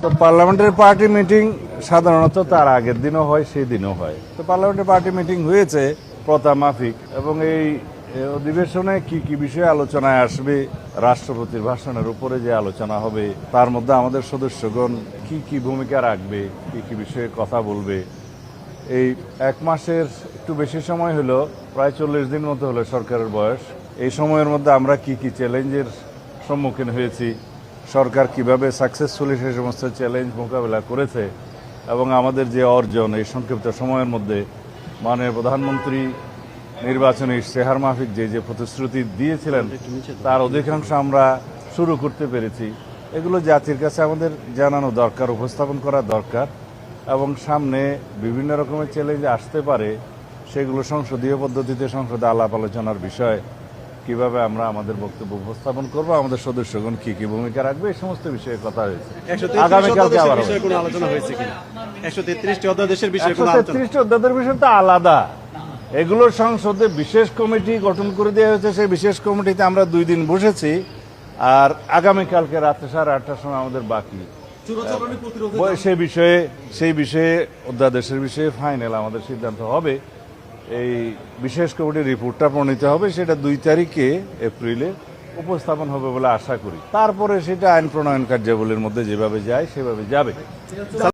তো পার্লামেন্টের party meeting সাধারণত তার আগের দিনও হয়, সেই দিনও হয়। তো পার্লামেন্টের পার্টি মিটিং হয়েছে প্রথা মাফিক, এবং এই অধিবেশনে কি কি বিষয়ে আলোচনায় আসবে, রাষ্ট্রপতির ভাষণের উপরে যে আলোচনা হবে, তার মধ্যে আমাদের সদস্যগণ কি কি ভূমিকা রাখবে, কি কি বিষয়ে কথা বলবে। এই 1 মাসের একটু বেশি সময় হলো, প্রায় 40 দিন মতো হলো সরকারের বয়স। এই সময়ের মধ্যে আমরা কি কি চ্যালেঞ্জের সম্মুখীন হয়েছি, সরকার কিভাবে সাকসেসফুলি সেই সমস্ত চ্যালেঞ্জ মোকাবেলা করেছে, এবং আমাদের যে অর্জন এই সংক্ষিপ্ত সময়ের মধ্যে মাননীয় প্রধানমন্ত্রী নির্বাচনী ইশতেহার মাফিক যে যে প্রতিশ্রুতি দিয়েছিলেন তার অধিকাংশ আমরা শুরু করতে পেরেছি। এগুলো জাতির কাছে আমাদের জানানো দরকার, উপস্থাপন করা দরকার, এবং সামনে বিভিন্ন রকমের চ্যালেঞ্জ আসতে পারে, সেগুলো সংসদীয় পদ্ধতিতে সংসদে আলাপ আলোচনার বিষয়, কিভাবে আমরা আমাদের বক্তব্য উপস্থাপন করবো, আমাদের সদস্যগণ কি কি ভূমিকা রাখবে, এই সমস্ত বিষয়ে কথা হয়েছে। আগামীকালকে আবার 133টি অধ্যাদেশের বিষয়ে 133টি অধ্যাদেশের বিষয় তো আলাদা। এগুলো সংসদে বিশেষ কমিটি গঠন করে দেওয়া হয়েছে। সেই বিশেষ কমিটিতে আমরা 2 দিন বসেছি, আর আগামীকালকে রাত্রে 8:30টার সময় আমাদের বাকি। সেই বিষয়ে অধ্যাদেশের বিষয়ে ফাইনাল আমাদের সিদ্ধান্ত হবে। এই বিশেষ কমিটির রিপোর্টটা প্রণীত হবে, সেটা 2 তারিখে এপ্রিলে উপস্থাপন হবে বলে আশা করি। তারপরে সেটা আইন প্রণয়ন কার্যাবলীর মধ্যে যেভাবে যায় সেভাবে যাবে।